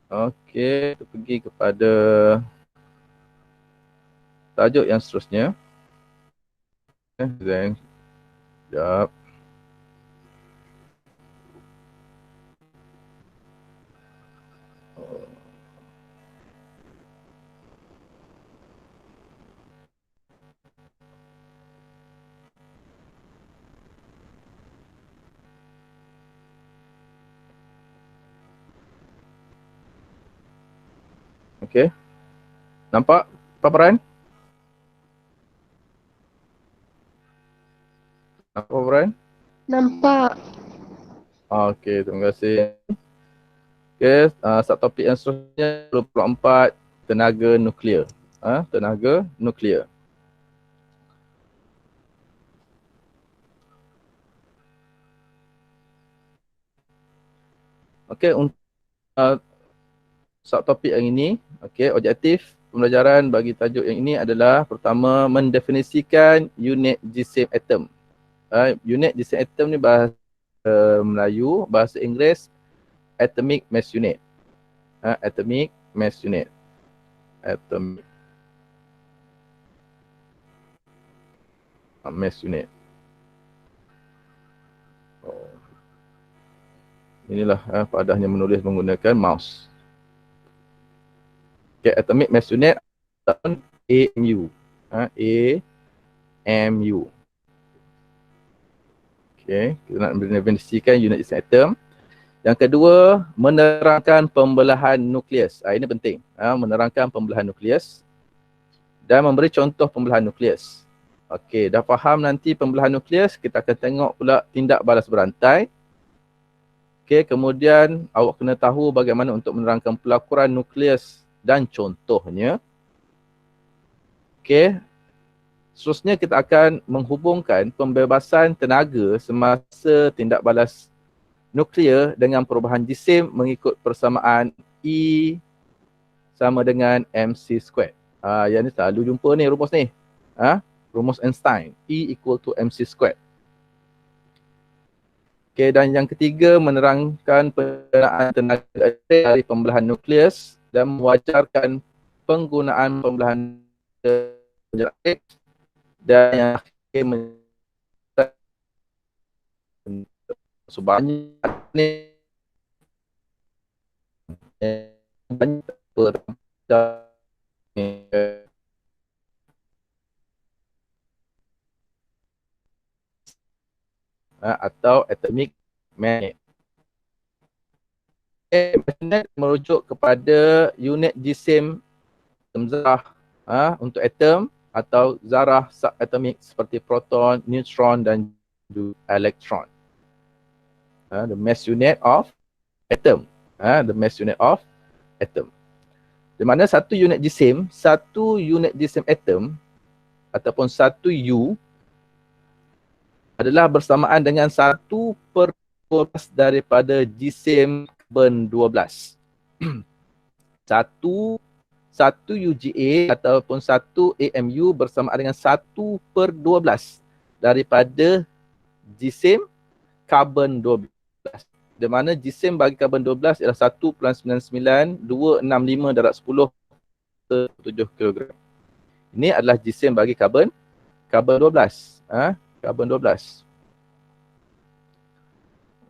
Okey, kita pergi kepada tajuk yang seterusnya. Then, sekejap. Okey. Nampak paparan? Nampak paparan? Nampak. Okey, terima kasih. Okey, subtopik yang seterusnya 24 tenaga nuklear. Tenaga nuklear. Okey, untuk subtopik yang ini, okey, objektif pembelajaran bagi tajuk yang ini adalah pertama mendefinisikan unit jisim atom. Unit jisim atom ni bahasa Melayu, bahasa Inggeris atomic mass unit. Atomic mass unit. Atomic mass unit. Oh. Inilah padahnya menulis menggunakan mouse. Okay, atomic mass unit ataupun AMU. AMU. Okay, kita nak mendefinisikan unit jisim atom. Yang kedua, menerangkan pembelahan nukleus. Ini penting. Menerangkan pembelahan nukleus dan memberi contoh pembelahan nukleus. Okey, dah faham nanti pembelahan nukleus, kita akan tengok pula tindak balas berantai. Okey, kemudian awak kena tahu bagaimana untuk menerangkan pelakuran nukleus dan contohnya. Okey, seterusnya kita akan menghubungkan pembebasan tenaga semasa tindak balas nuklear dengan perubahan jisim mengikut persamaan E sama dengan mc². Yang ni selalu jumpa ni rumus ni. Rumus Einstein. E equal to mc². Okay, dan yang ketiga menerangkan penggunaan tenaga dari pembelahan nukleus dan mewajarkan penggunaan pembelahan jarak X dan yang akhir sebanyak ni banyak atau atomic magnet. Magnet merujuk kepada unit jisim zarah untuk atom atau zarah subatomik seperti proton, neutron dan elektron. The mass unit of atom. The mass unit of atom. Di mana satu unit jisim atom ataupun satu U adalah bersamaan dengan 1/12 daripada jisim karbon 12. Satu UGA ataupun satu AMU bersamaan dengan 1/12 daripada jisim karbon 12. Di mana jisim bagi karbon 12 ialah 1.99265 darab 10 ke 7 kg. Ini adalah jisim bagi karbon 12. Karbon 12.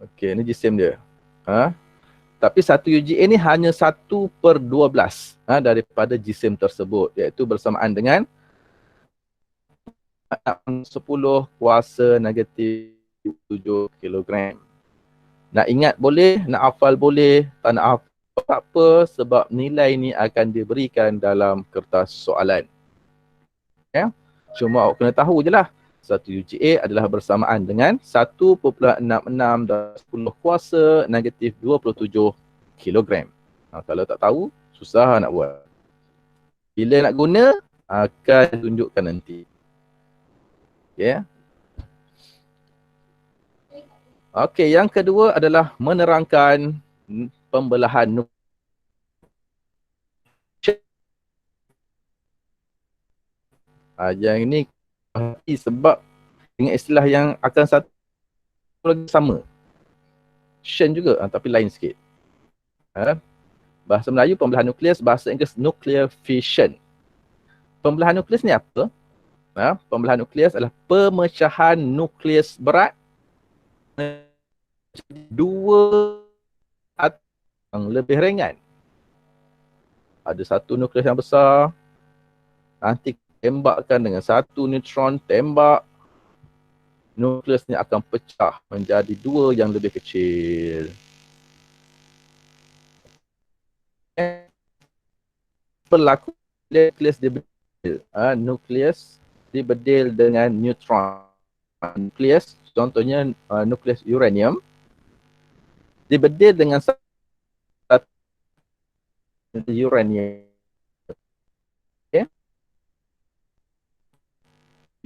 Okey, ini jisim dia. Tapi satu UGA ni hanya 1/12 daripada jisim tersebut, iaitu bersamaan dengan 10 kuasa negatif 7 kilogram. Nak ingat boleh, nak hafal boleh, tak nak hafal tak apa sebab nilai ni akan diberikan dalam kertas soalan. Ya? Cuma awak kena tahu je lah. 1 UGA adalah bersamaan dengan 1.66 dan 10 kuasa negatif 27 kilogram. Kalau tak tahu, susah nak buat. Bila nak guna, akan tunjukkan nanti. Okay. Okey, yang kedua adalah menerangkan pembelahan nukleus. Yang ini sebab dengan istilah yang akan satu lagi sama. Fission juga tapi lain sikit. Bahasa Melayu pembelahan nukleus, bahasa Inggeris nuclear fission. Pembelahan nukleus ni apa? Pembelahan nukleus adalah pemecahan nukleus berat dua atau yang lebih ringan. Ada satu nukleus yang besar, nanti tembakkan dengan satu neutron, tembak, nukleus ni akan pecah menjadi dua yang lebih kecil. Berlaku nukleus dibedil. Nukleus dibedil dengan neutron. Nukleus, contohnya nukleus uranium, dibedil dengan satu uranium. Okay.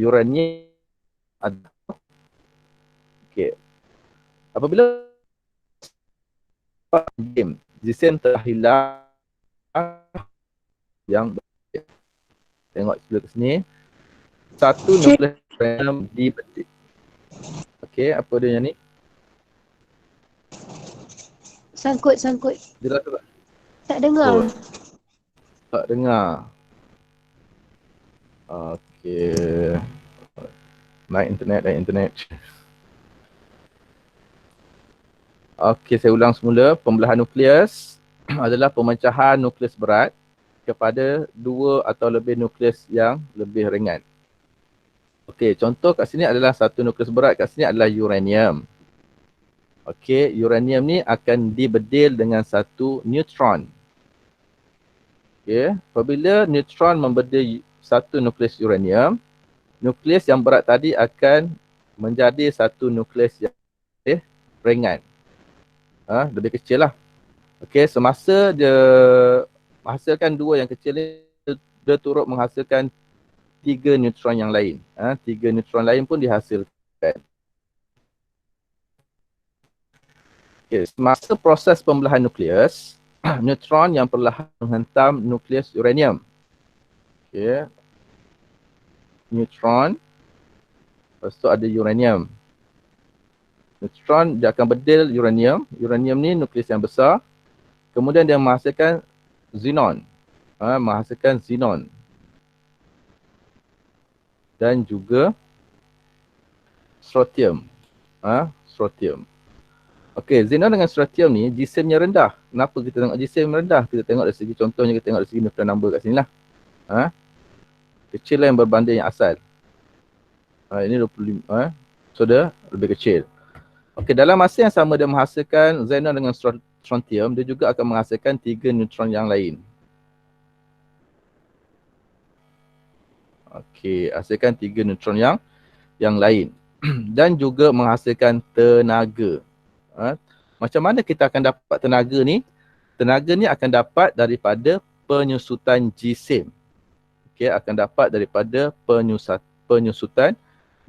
Uranium ada. Okay. Apabila Gsm telah hilang, yang tengok sebelah ke sini, satu nukleus uranium dibedil. Okey, apa dia ni? Sangkut. Jelas tak? Tak dengar. Tak dengar. Okey. Naik internet. Okey, saya ulang semula. Pembelahan nukleus adalah pemecahan nukleus berat kepada dua atau lebih nukleus yang lebih ringan. Okey, contoh kat sini adalah satu nukleus berat kat sini adalah uranium. Okey, uranium ni akan dibedil dengan satu neutron. Okey, apabila neutron membedil satu nukleus uranium, nukleus yang berat tadi akan menjadi satu nukleus yang lebih ringan. Lebih kecil lah. Okey, semasa dia menghasilkan dua yang kecil ni, dia turut menghasilkan tiga neutron yang lain. Tiga neutron lain pun dihasilkan. Okay, semasa proses pembelahan nukleus, neutron yang perlahan menghentam nukleus uranium. Okay. Neutron, lepas tu ada uranium. Neutron dia akan bedil uranium. Uranium ni nukleus yang besar. Kemudian dia menghasilkan xenon. Menghasilkan xenon. Dan juga strontium. Strontium. Okey, xenon dengan strontium ni Gsm-nya rendah. Kenapa kita tengok Gsm rendah? Kita tengok dari segi contohnya, kita tengok dari segi nuclear number kat sini lah. Kecil lah yang berbanding yang asal. Ini 25. So dia lebih kecil. Okey, dalam masa yang sama dia menghasilkan xenon dengan strontium, dia juga akan menghasilkan tiga neutron yang lain. Okey, hasilkan tiga neutron yang lain. Dan juga menghasilkan tenaga. Macam mana kita akan dapat tenaga ni? Tenaga ni akan dapat daripada penyusutan Gsm. Okey, akan dapat daripada penyusutan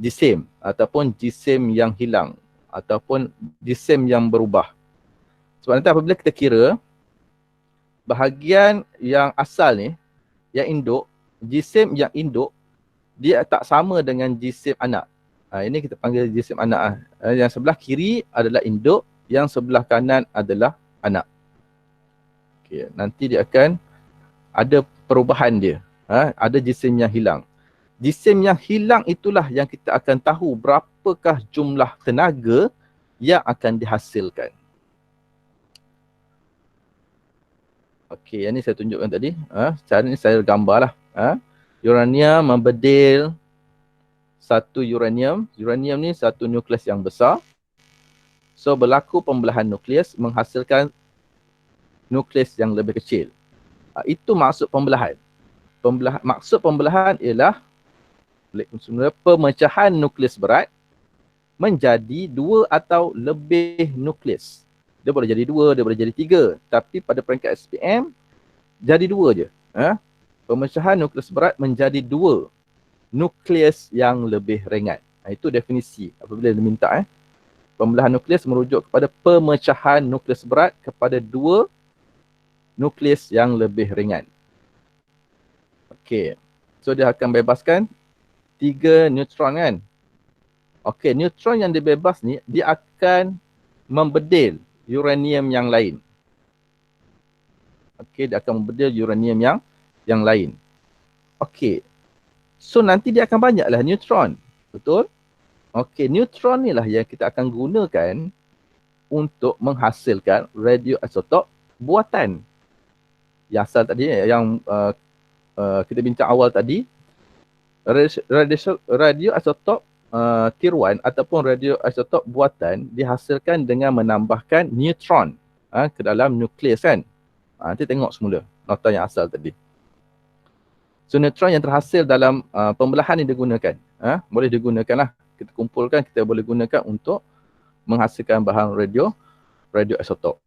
Gsm ataupun Gsm yang hilang ataupun Gsm yang berubah. Sebab nanti apabila kita kira bahagian yang asal ni, yang induk, Gsm yang induk dia tak sama dengan Gsm anak. Ini kita panggil Gsm anak. Yang sebelah kiri adalah induk, yang sebelah kanan adalah anak. Okay, nanti dia akan ada perubahan dia. Ada Gsm yang hilang. Gsm yang hilang itulah yang kita akan tahu berapakah jumlah tenaga yang akan dihasilkan. Okey, yang ni saya tunjukkan tadi. Cara ni saya gambarlah. Uranium membedil satu uranium. Uranium ni satu nukleus yang besar. So berlaku pembelahan nukleus menghasilkan nukleus yang lebih kecil. Itu maksud pembelahan. Maksud pembelahan ialah pemecahan nukleus berat menjadi dua atau lebih nukleus. Dia boleh jadi dua, dia boleh jadi tiga. Tapi pada peringkat SPM, jadi dua je. Pemecahan nukleus berat menjadi dua nukleus yang lebih ringan. Itu definisi apabila diminta. Pembelahan nukleus merujuk kepada pemecahan nukleus berat kepada dua nukleus yang lebih ringan. Okey. So dia akan bebaskan tiga neutron kan. Okey, neutron yang dibebas ni dia akan membedil uranium yang lain. Okey, dia akan membedil uranium yang lain. Okey. So nanti dia akan banyaklah neutron. Betul? Okey, neutron ni lah yang kita akan gunakan untuk menghasilkan radioisotop buatan. Yang asal tadi, yang kita bincang awal tadi, radioisotop tiruan ataupun radioisotop buatan dihasilkan dengan menambahkan neutron ke dalam nukleus kan. Nanti tengok semula nota yang asal tadi. So neutron yang terhasil dalam pembelahan ini digunakan. Boleh digunakan lah. Kita kumpulkan, kita boleh gunakan untuk menghasilkan bahan radioisotop.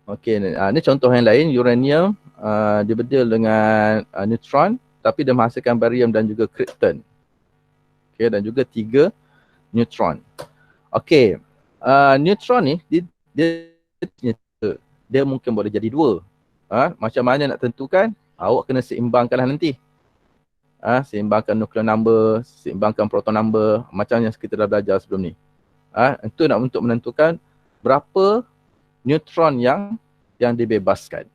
Okey, ni contoh yang lain, uranium dibedil dengan neutron tapi dia menghasilkan barium dan juga krypton. Okey, dan juga 3 neutron. Okey, neutron ni dia mungkin boleh jadi 2. Macam mana nak tentukan? Awak kena seimbangkanlah nanti. Seimbangkan nuclear number, seimbangkan proton number, macam yang kita dah belajar sebelum ni. Itu nak untuk menentukan berapa neutron yang dibebaskan.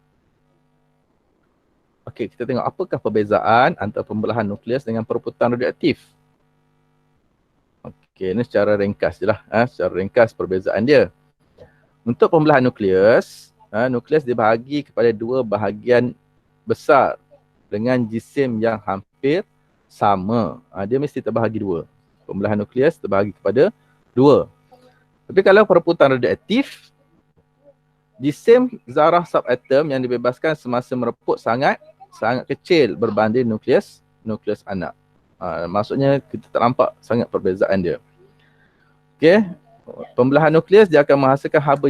Okey, kita tengok apakah perbezaan antara pembelahan nukleus dengan perebutan radioaktif. Okey, ini secara ringkas je lah. Secara ringkas perbezaan dia. Untuk pembelahan nukleus, nukleus dibahagi kepada 2 bahagian besar dengan jisim yang hampir sama. Dia mesti terbahagi 2. Pembelahan nukleus terbahagi kepada 2. Tapi kalau perebutan radioaktif, jisim zarah subatom yang dibebaskan semasa mereput sangat kecil berbanding nukleus anak. Maksudnya kita tak nampak sangat perbezaan dia. Okey, pembelahan nukleus dia akan menghasilkan haba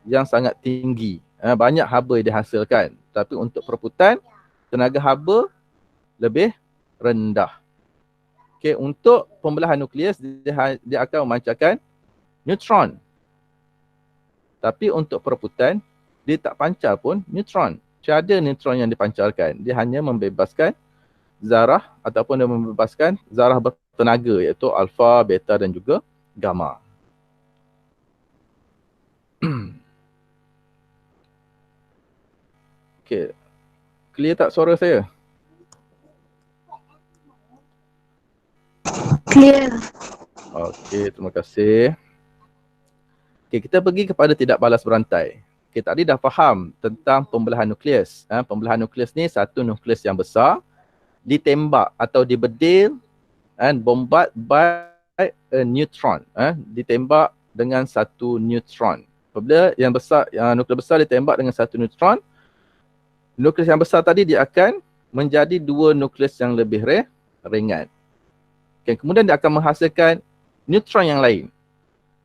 yang sangat tinggi. Banyak haba yang dihasilkan. Tapi untuk perebutan, tenaga haba lebih rendah. Okey, untuk pembelahan nukleus dia akan memancarkan neutron. Tapi untuk perebutan, dia tak pancar pun neutron. Tiada neutron yang dipancarkan. Dia hanya membebaskan zarah ataupun dia membebaskan zarah bertenaga iaitu alfa, beta dan juga gamma. Okey. Clear tak suara saya? Clear. Okey, terima kasih. Okey, kita pergi kepada tidak balas berantai. Okey, tadi dah faham tentang pembelahan nukleus. Pembelahan nukleus ni satu nukleus yang besar ditembak atau dibedil and bombard by a neutron. Ditembak dengan satu neutron. Apabila yang besar, nukleus besar ditembak dengan satu neutron, nukleus yang besar tadi dia akan menjadi 2 nukleus yang lebih ringan. Okay, kemudian dia akan menghasilkan neutron yang lain.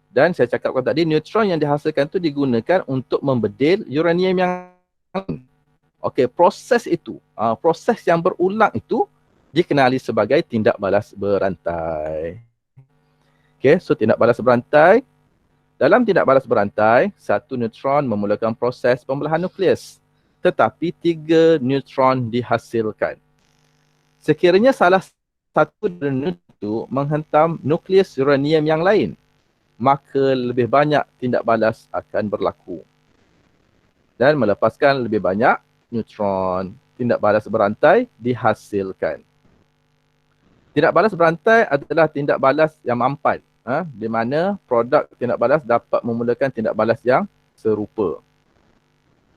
Dan saya cakapkan tadi, neutron yang dihasilkan itu digunakan untuk membedil uranium yang lain. Okey, proses itu, proses yang berulang itu dikenali sebagai tindak balas berantai. Okey, so tindak balas berantai. Dalam tindak balas berantai, satu neutron memulakan proses pembelahan nukleus. Tetapi 3 neutron dihasilkan. Sekiranya salah satu dari neutron itu menghentam nukleus uranium yang lain, maka lebih banyak tindak balas akan berlaku dan melepaskan lebih banyak neutron. Tindak balas berantai dihasilkan. Tindak balas berantai adalah tindak balas yang mampat, di mana produk tindak balas dapat memulakan tindak balas yang serupa.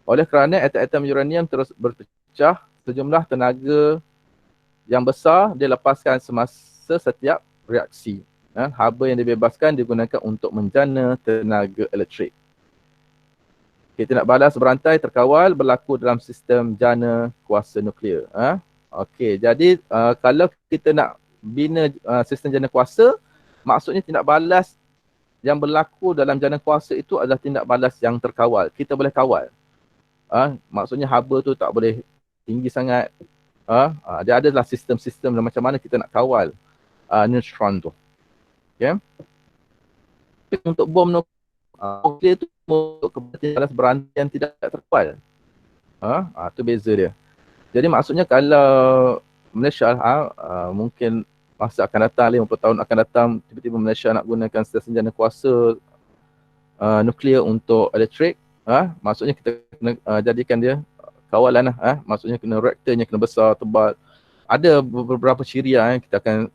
Oleh kerana atom-atom uranium terus berpecah, sejumlah tenaga yang besar dilepaskan semasa setiap reaksi. Haba yang dibebaskan digunakan untuk menjana tenaga elektrik. Okay, tindak balas berantai terkawal berlaku dalam sistem jana kuasa nuklear. Okey, jadi kalau kita nak bina sistem jana kuasa, maksudnya tindak balas yang berlaku dalam jana kuasa itu adalah tindak balas yang terkawal. Kita boleh kawal. Maksudnya haba tu tak boleh tinggi sangat. Dia adalah sistem-sistem dan macam mana kita nak kawal neutron tu. Okay. Untuk bom nuklear tu untuk kepada balas berantai yang tidak terkawal. Tu beza dia. Jadi maksudnya kalau Malaysia mungkin masa akan datang, 50 tahun akan datang, tiba-tiba Malaysia nak gunakan stesen jana kuasa nuklear untuk elektrik, Maksudnya kita kena jadikan dia kawalan lah. Maksudnya kena reaktornya kena besar, tebal. Ada beberapa ciri yang kita akan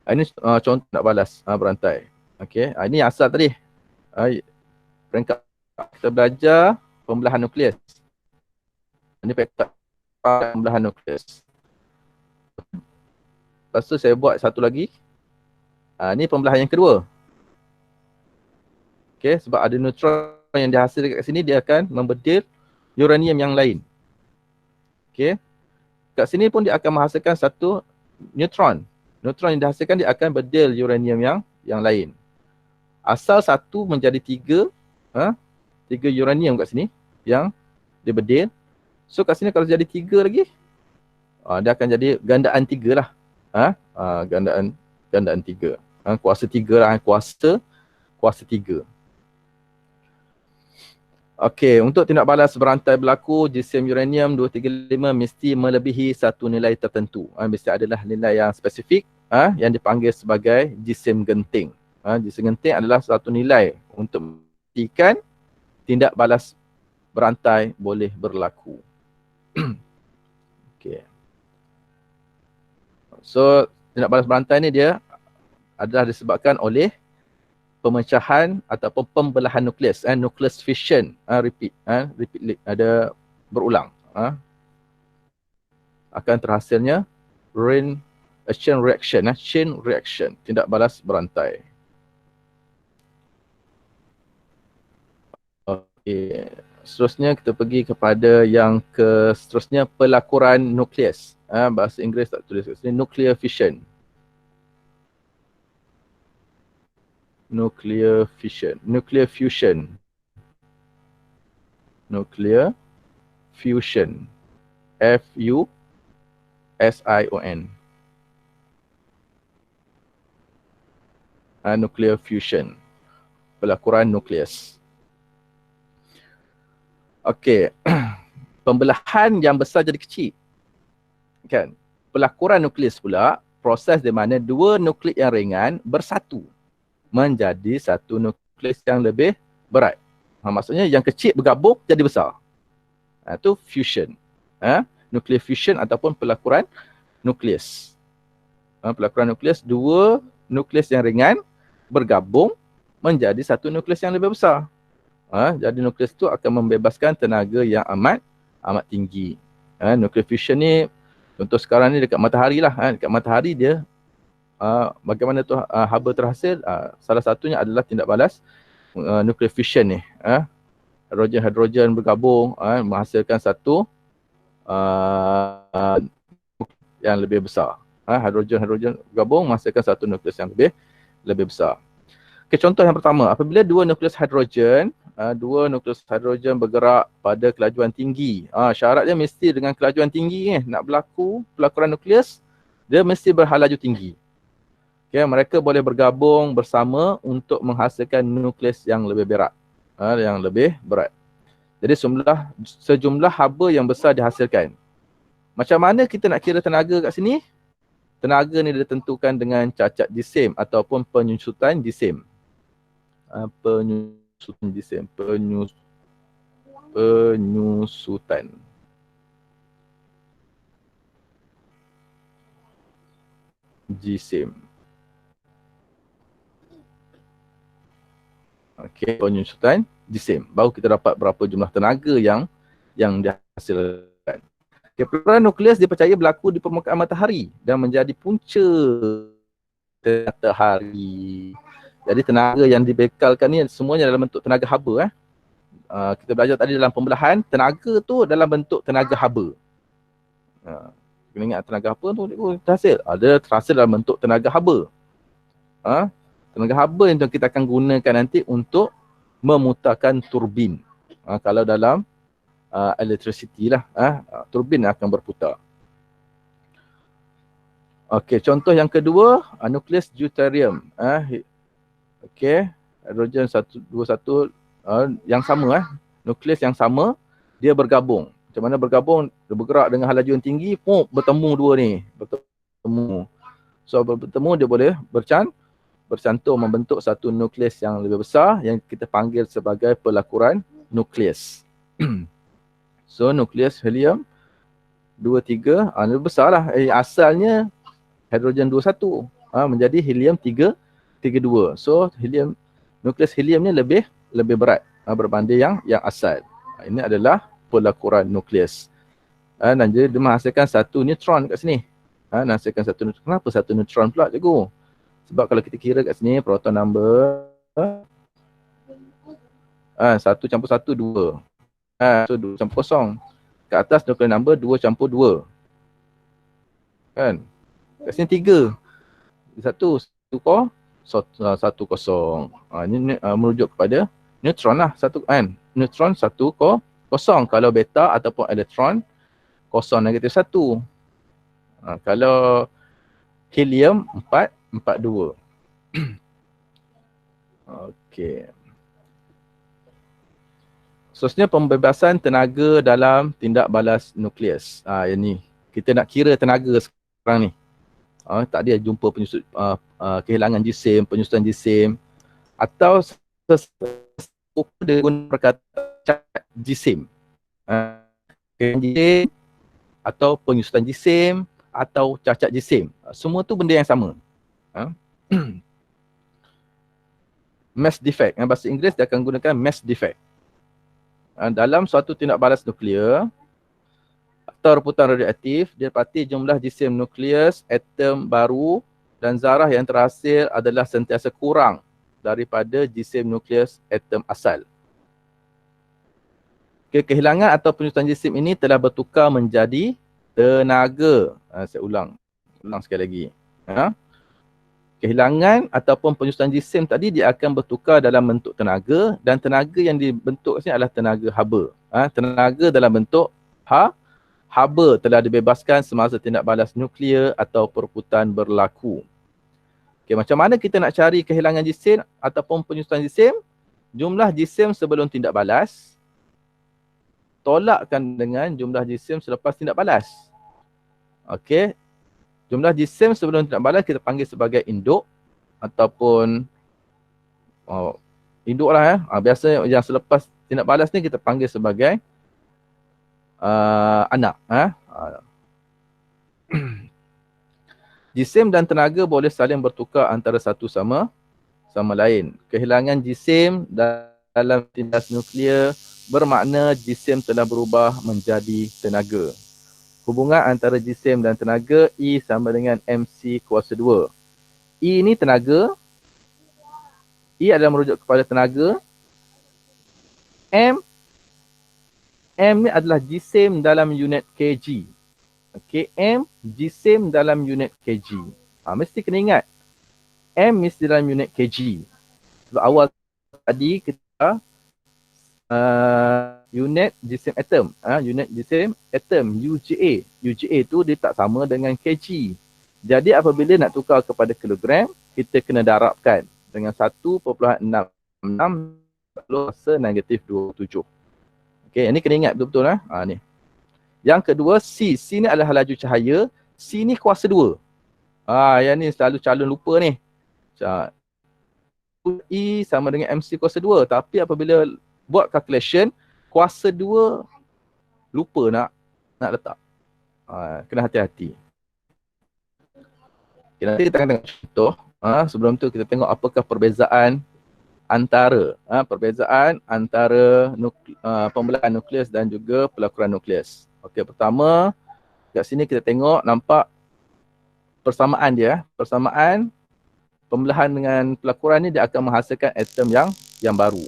ini contoh nak balas berantai. Okey, ini asal tadi. Peringkat kita belajar pembelahan nukleus. Ini peringkat pembelahan nukleus. Lepas tu saya buat satu lagi. Ini pembelahan yang kedua. Okey, sebab ada neutron yang dihasilkan kat sini, dia akan membedil uranium yang lain. Okey. Kat sini pun dia akan menghasilkan satu neutron. Neutron yang dihasilkan dia akan bedil uranium yang lain. Asal satu menjadi tiga, tiga uranium kat sini yang dia bedil. So kat sini kalau jadi tiga lagi, dia akan jadi gandaan tiga lah. Gandaan tiga. Kuasa tiga lah, kuasa tiga. Okey, untuk tindak balas berantai berlaku, jisim uranium 235 mesti melebihi satu nilai tertentu. Mesti adalah nilai yang spesifik, yang dipanggil sebagai jisim genting. Jisim genting adalah satu nilai untuk memastikan tindak balas berantai boleh berlaku. Okey. So, tindak balas berantai ni dia adalah disebabkan oleh pemecahan ataupun pembelahan nukleus, nucleus fission, repeat ada berulang, akan terhasilnya chain reaction, tindak balas berantai. Okey, seterusnya kita pergi kepada yang seterusnya, pelakuran nukleus. Bahasa Inggeris tak tulis kat sini, nuclear fission. Nuclear fusion. Nuclear fusion. F-U-S-I-O-N. Nuclear fusion. Pelakuran nukleus. Okey. Pembelahan yang besar jadi kecil. Kan? Pelakuran nukleus pula, proses di mana dua nukleus yang ringan bersatu menjadi satu nukleus yang lebih berat. Maksudnya yang kecil bergabung jadi besar. Itu fusion. Nuclear fusion ataupun pelakuran nukleus. Pelakuran nukleus, dua nukleus yang ringan bergabung menjadi satu nukleus yang lebih besar. Jadi nukleus itu akan membebaskan tenaga yang amat tinggi. Nuclear fusion ni, contoh sekarang ni dekat matahari lah. Dekat matahari dia bagaimana tu haba terhasil, salah satunya adalah tindak balas nuclear fission ni. Hidrogen bergabung menghasilkan satu yang lebih besar. Hidrogen bergabung menghasilkan satu nukleus yang lebih besar. Okay, contoh yang pertama, apabila dua nukleus hidrogen bergerak pada kelajuan tinggi. Syaratnya mesti dengan kelajuan tinggi nak berlaku pelakuran nukleus, dia mesti berhalaju tinggi. Okay, mereka boleh bergabung bersama untuk menghasilkan nukleus yang lebih berat. Jadi sejumlah haba yang besar dihasilkan. Macam mana kita nak kira tenaga kat sini? Tenaga ni ditentukan dengan cacat jisim ataupun penyusutan jisim. Penyusutan jisim. Okey, penyusutan jisim. Baru kita dapat berapa jumlah tenaga yang dihasilkan. Okay, pelakuran nukleus dipercaya berlaku di permukaan matahari dan menjadi punca matahari. Jadi tenaga yang dibekalkan ni semuanya dalam bentuk tenaga haba. Kita belajar tadi dalam pembelahan, tenaga tu dalam bentuk tenaga haba. Kena ingat tenaga haba tu terhasil dalam bentuk tenaga haba. Tenaga haba yang kita akan gunakan nanti untuk memutarkan turbin. Kalau dalam electricity lah, turbin akan berputar. Okey, contoh yang kedua, nukleus deuterium. Okey, hidrogen 121 yang sama, nukleus yang sama, dia bergabung. Macam mana bergabung? Dia bergerak dengan halajuan tinggi, bertemu dua ni, bertemu. So bertemu dia boleh bercantum membentuk satu nukleus yang lebih besar yang kita panggil sebagai pelakuran nukleus. So nukleus helium 23 lebih besar lah. Asalnya hidrogen 21 menjadi helium 32. So nukleus helium ni lebih berat berbanding yang asal. Ini adalah pelakuran nukleus. Dan dia menghasilkan satu neutron kat sini. Menghasilkan satu neutron. Kenapa satu neutron pula cikgu? Sebab kalau kita kira kat sini proton number 1 campur 1 2. So 2 campur 0. Kat atas nuclear number 2 campur 2. Kan? Kat sini 3. 1 kosong. Ini merujuk kepada neutron lah. Neutron 1 kosong. Kalau beta ataupun elektron kosong negatif 1. Kalau helium 4 2. Okey. Seterusnya pembebasan tenaga dalam tindak balas nukleus. Yang ni. Kita nak kira tenaga sekarang ni. Tadi ada jumpa kehilangan jisim, penyusutan jisim. Atau dia guna perkataan jisim. Kehilangan jisim atau penyusutan jisim atau cacat jisim. Semua tu benda yang sama. Mass defect. Bahasa Inggeris dia akan gunakan mass defect. Dalam suatu tindak balas nuklear atau reputan radioaktif, dia dapati jumlah jisim nukleus, atom baru dan zarah yang terhasil adalah sentiasa kurang daripada jisim nukleus atom asal. Kehilangan atau penyusutan jisim ini telah bertukar menjadi tenaga. Saya ulang sekali lagi. Kehilangan ataupun penyusutan jisim tadi dia akan bertukar dalam bentuk tenaga dan tenaga yang dibentuk sini adalah tenaga haba. Tenaga dalam bentuk haba telah dibebaskan semasa tindak balas nuklear atau perebutan berlaku. Okey, macam mana kita nak cari kehilangan jisim ataupun penyusutan jisim? Jumlah jisim sebelum tindak balas tolakkan dengan jumlah jisim selepas tindak balas. Okey. Jumlah jisim sebelum tindak balas kita panggil sebagai induk ataupun induk lah biasa yang selepas tindak balas ni kita panggil sebagai anak. Jisim dan tenaga boleh saling bertukar antara satu sama lain. Kehilangan jisim dalam tindak nuklear bermakna jisim telah berubah menjadi tenaga. Hubungan antara jisim dan tenaga E sama dengan MC kuasa 2. E ni tenaga. E adalah merujuk kepada tenaga. M ni adalah jisim dalam unit kg. Okey, M jisim dalam unit kg. Mesti kena ingat. M mesti dalam unit kg. Sebab awal tadi kita unit jisim atom. Unit jisim atom, UGA. UGA tu dia tak sama dengan kg. Jadi apabila nak tukar kepada kilogram, kita kena darabkan dengan 1.66 kuasa negatif 27. Okey, ini kena ingat betul-betul ni. Yang kedua C. C ni adalah laju cahaya. C ni kuasa 2. Yang ni selalu calon lupa ni. E sama dengan MC kuasa 2. Tapi apabila buat calculation, kuasa 2 lupa nak letak. Kena hati-hati. Okay, nanti kita akan tengok contoh. Sebelum tu kita tengok apakah perbezaan antara pembelahan nukleus dan juga pelakuran nukleus. Okey, pertama kat sini kita tengok nampak persamaan dia. Persamaan pembelahan dengan pelakuran ni dia akan menghasilkan atom yang baru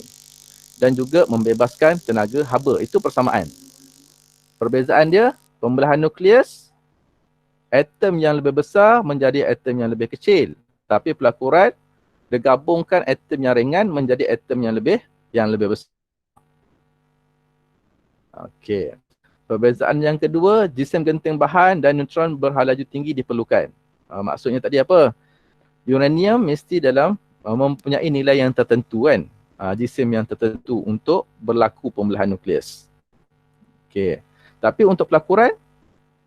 dan juga membebaskan tenaga haba. Itu persamaan. Perbezaan dia, pembelahan nukleus, atom yang lebih besar menjadi atom yang lebih kecil. Tapi pelakuran, dia gabungkan atom yang ringan menjadi atom yang lebih besar. Okey. Perbezaan yang kedua, jisim genting bahan dan neutron berhalaju tinggi diperlukan. Maksudnya tadi apa? Uranium mesti mempunyai nilai yang tertentu kan? Jisim yang tertentu untuk berlaku pembelahan nukleus. Okey. Tapi untuk pelakuran,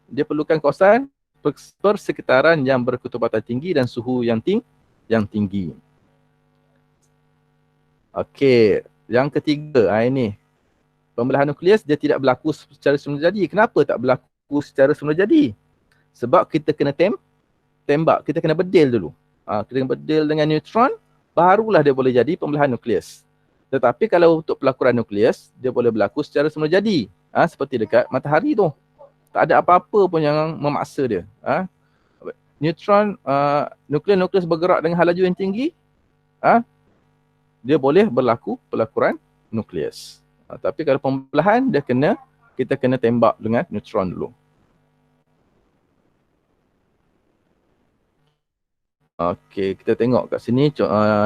dia perlukan kawasan persekitaran yang berketubatan tinggi dan suhu yang yang tinggi. Okey, yang ketiga, ini. Pembelahan nukleus dia tidak berlaku secara semula jadi. Kenapa tak berlaku secara semula jadi? Sebab kita kena tembak, kita kena bedil dulu. Kita kena bedil dengan neutron, barulah dia boleh jadi pembelahan nukleus. Tetapi kalau untuk pelakuran nukleus, dia boleh berlaku secara semula jadi. Seperti dekat matahari tu. Tak ada apa-apa pun yang memaksa dia. Neutron, nukleus bergerak dengan laju yang tinggi, dia boleh berlaku pelakuran nukleus. Tapi kalau pembelahan, kita kena tembak dengan neutron dulu. Okey, kita tengok kat sini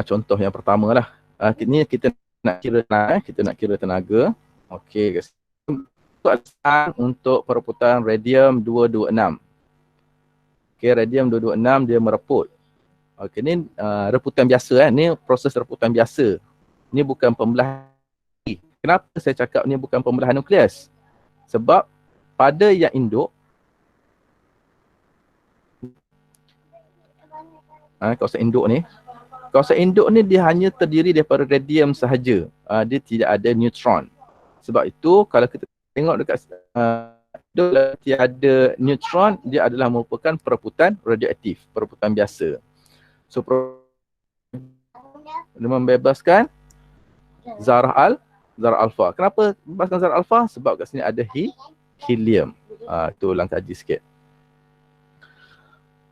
contoh yang pertama lah. Ini kita nak kira tenaga. Okey, kat sini untuk pereputan radium 226. Okey, radium 226 dia mereput. Okey, ni reputan biasa ni proses reputan biasa. Ni bukan pembelahan. Kenapa saya cakap ni bukan pembelahan nukleus? Sebab pada yang induk, kawasan induk ni dia hanya terdiri daripada radium sahaja. Dia tidak ada neutron. Sebab itu kalau kita tengok dekat induk tiada neutron, dia adalah merupakan pereputan radioaktif, pereputan biasa. So dia membebaskan zarah alfa. Kenapa bebaskan zarah alfa? Sebab kat sini ada helium. Tu ulang kaji sikit.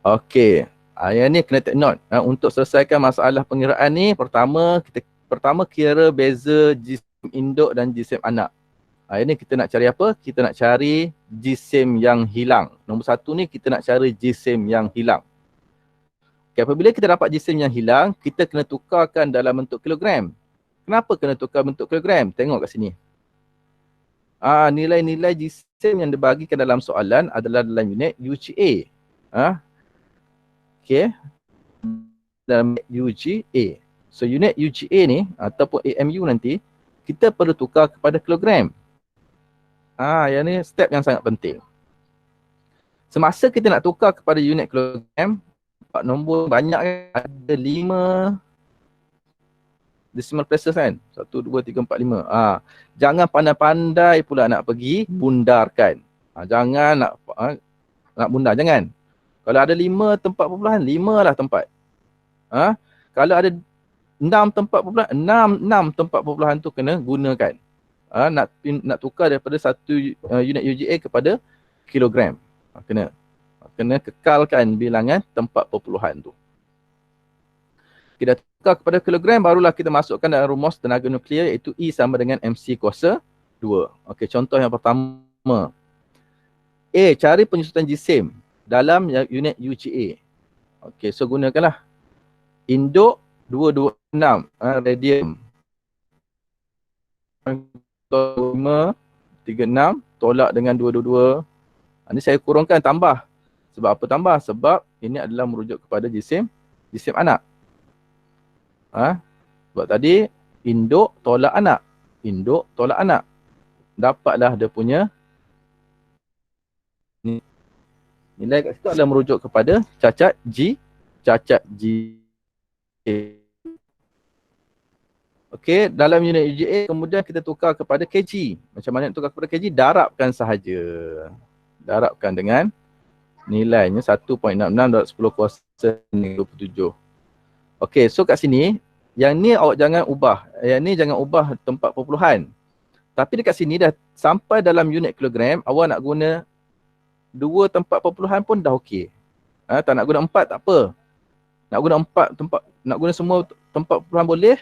Okey. Yang ni kena take note. Untuk selesaikan masalah pengiraan ni, pertama kira beza jisim induk dan jisim anak. Ini kita nak cari apa? Kita nak cari jisim yang hilang. Nombor satu ni kita nak cari jisim yang hilang. Okay, apabila kita dapat jisim yang hilang, kita kena tukarkan dalam bentuk kilogram. Kenapa kena tukar bentuk kilogram? Tengok kat sini. Nilai-nilai jisim yang dibagikan dalam soalan adalah dalam unit UGA. Okey. Dalam UGA. So unit UGA ni ataupun AMU nanti, kita perlu tukar kepada kilogram. Yang ni step yang sangat penting. Semasa kita nak tukar kepada unit kilogram, nombor banyak kan? Ada 5 decimal places kan? 1, 2, 3, 4, 5. Jangan pandai-pandai pula nak pergi bundarkan. Jangan nak bundar, jangan. Kalau ada 5 tempat perpuluhan, 5 lah tempat. Kalau ada 6 tempat perpuluhan, 6 tempat perpuluhan tu kena gunakan. Nak tukar daripada satu unit UGA kepada kilogram. Kena kekalkan bilangan tempat perpuluhan tu. Kita tukar kepada kilogram, barulah kita masukkan dalam rumus tenaga nuklear, iaitu E sama dengan MC kuasa 2. Okey, contoh yang pertama. Cari penyusutan jisim dalam unit UGA. Okey, so gunakanlah induk 226 radium 536 tolak dengan 222. Ini saya kurangkan tambah. Sebab apa tambah? Sebab ini adalah merujuk kepada jisim anak. Sebab tadi induk tolak anak. Induk tolak anak. Dapatlah dia punya nilai kat situ adalah merujuk kepada cacat G. Okey, dalam unit UGA kemudian kita tukar kepada kg. Macam mana tukar kepada kg? Darabkan sahaja. Darabkan dengan nilainya 1.66 darab 10 kuasa 27. Okey, so kat sini, yang ni awak jangan ubah. Yang ni jangan ubah tempat perpuluhan. Tapi dekat sini dah sampai dalam unit kilogram, awak nak guna 2 tempat perpuluhan pun dah okey. Tak nak guna 4 tak apa. Nak guna 4 tempat, nak guna semua tempat perpuluhan boleh.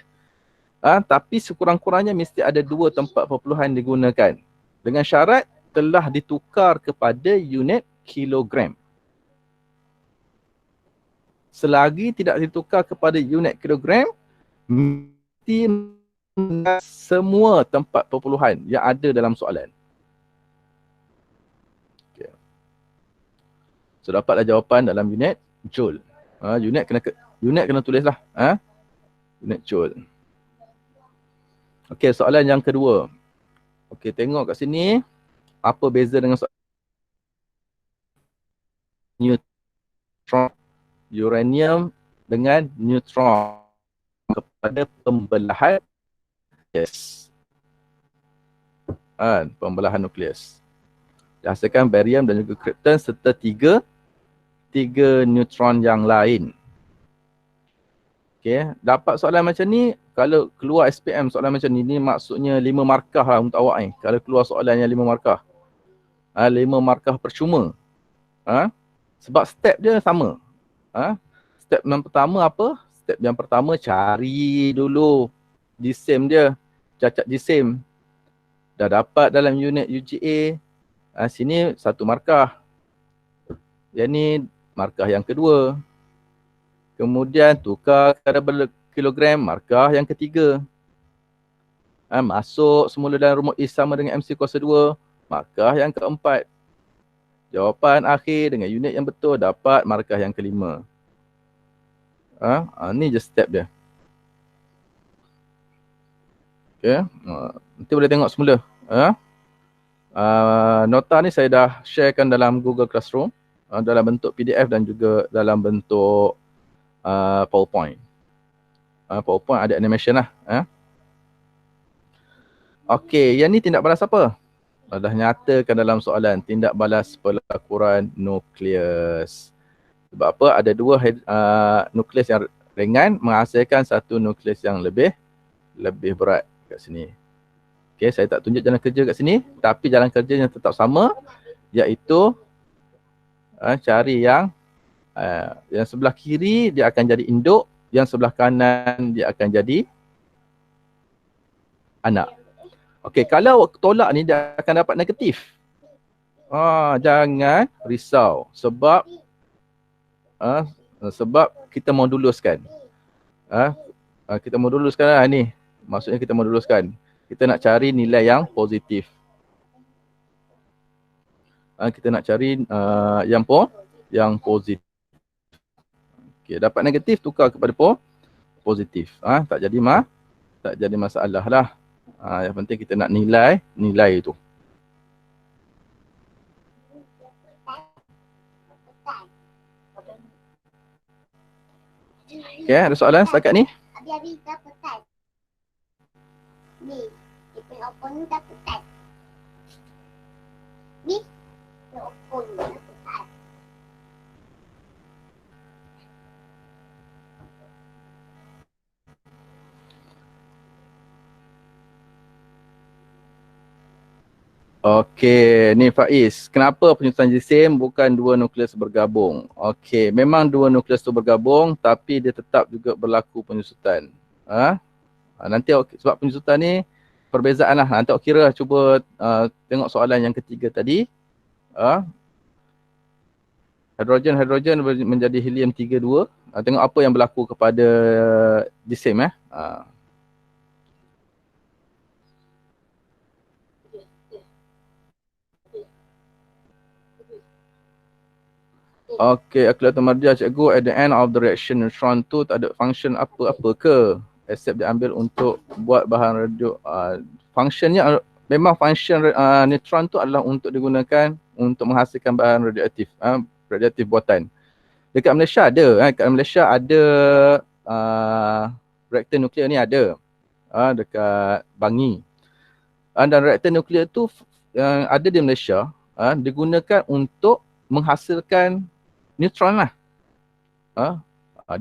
Tapi sekurang-kurangnya mesti ada 2 tempat perpuluhan digunakan. Dengan syarat telah ditukar kepada unit kilogram. Selagi tidak ditukar kepada unit kilogram, mesti semua tempat perpuluhan yang ada dalam soalan. Okay. So dapatlah jawapan dalam unit joule. Unit kena tulislah. Unit joule. Okey, soalan yang kedua. Okey, tengok kat sini. Apa beza dengan soalan neutron, uranium dengan neutron kepada pembelahan nukleus. Pembelahan nukleus. Dihasilkan barium dan juga krypton serta tiga neutron yang lain. Okey, dapat soalan macam ni, kalau keluar SPM soalan macam ni maksudnya 5 markah lah untuk awak ni. Kalau keluar soalan yang 5 markah. 5 markah percuma. Sebab step dia sama. Step yang pertama apa? Step yang pertama cari dulu GSIM dia. Cacat GSIM. Dah dapat dalam unit UGA. Sini 1 markah. Yang ni markah yang kedua. Kemudian tukar kadar kilogram, markah yang ketiga. Masuk semula dalam rumus I sama dengan MC kuasa 2, markah yang keempat. Jawapan akhir dengan unit yang betul dapat markah yang kelima. Ni je step dia. Okay. Nanti boleh tengok semula. Nota ni saya dah sharekan dalam Google Classroom. Dalam bentuk PDF dan juga dalam bentuk PowerPoint. PowerPoint ada animation lah. Okey, yang ni tindak balas apa? Dah nyatakan dalam soalan, tindak balas pelakuran nukleus. Sebab apa? Ada 2 nukleus yang ringan menghasilkan 1 nukleus yang lebih berat kat sini. Okey, saya tak tunjuk jalan kerja kat sini, tapi jalan kerjanya tetap sama, iaitu cari yang sebelah kiri dia akan jadi induk, yang sebelah kanan dia akan jadi anak. Okey, kalau tolak ni dia akan dapat negatif. Jangan risau sebab kita mau duluskan. Kita mau duluskan lah ni. Maksudnya kita mau duluskan. Kita nak cari nilai yang positif. Kita nak cari yang positif. Okay, dapat negatif tukar kepada positif. Tak jadi masalah lah. Yang penting kita nak nilai itu. Okay, ada soalan setakat ni? Habis dah petai. Ni, dia open ni dah petai. Ni, dia open ni dah petai. Okey, ni Faiz. Kenapa penyusutan jisim bukan 2 nukleus bergabung? Okey, memang 2 nukleus tu bergabung tapi dia tetap juga berlaku penyusutan. Nanti sebab penyusutan ni perbezaan lah. Nanti awak kira cuba tengok soalan yang ketiga tadi. Hidrogen menjadi helium 3 2. Tengok apa yang berlaku kepada jisim . Okey, Akhlak Mardia cikgu, at the end of the reaction neutron tu tak ada function apa-apa ke? Except diambil untuk buat bahan radio. Functionnya memang function neutron tu adalah untuk digunakan untuk menghasilkan bahan radioaktif, radioaktif buatan. Dekat Malaysia ada, dekat Malaysia ada reaktor nuklear ni ada. Dekat Bangi. Dan reaktor nuklear tu yang ada di Malaysia digunakan untuk menghasilkan neutron lah.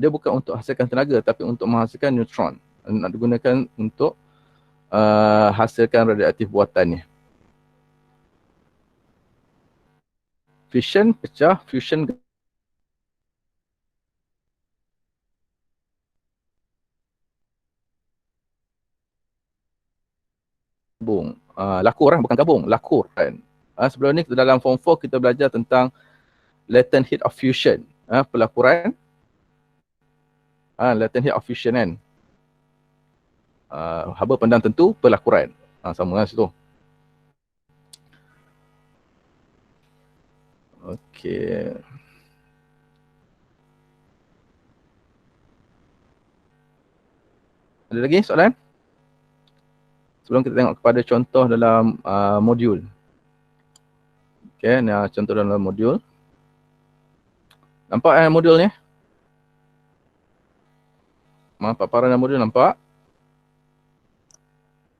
Dia bukan untuk hasilkan tenaga tapi untuk menghasilkan neutron. Nak digunakan untuk hasilkan radioaktif buatannya. Fission, pecah, fusion gabung. Lakur bukan gabung, lakur kan. Sebelum ni dalam form 4 kita belajar tentang latent heat of fusion. Pelakuran latent heat of fusion kan. Haba pendam tentu pelakuran. Sama lah situ. Okey. Ada lagi soalan? Sebelum kita tengok kepada contoh dalam modul. Okey, ni contoh dalam modul. Nampak modul ni? paparan dan modul nampak?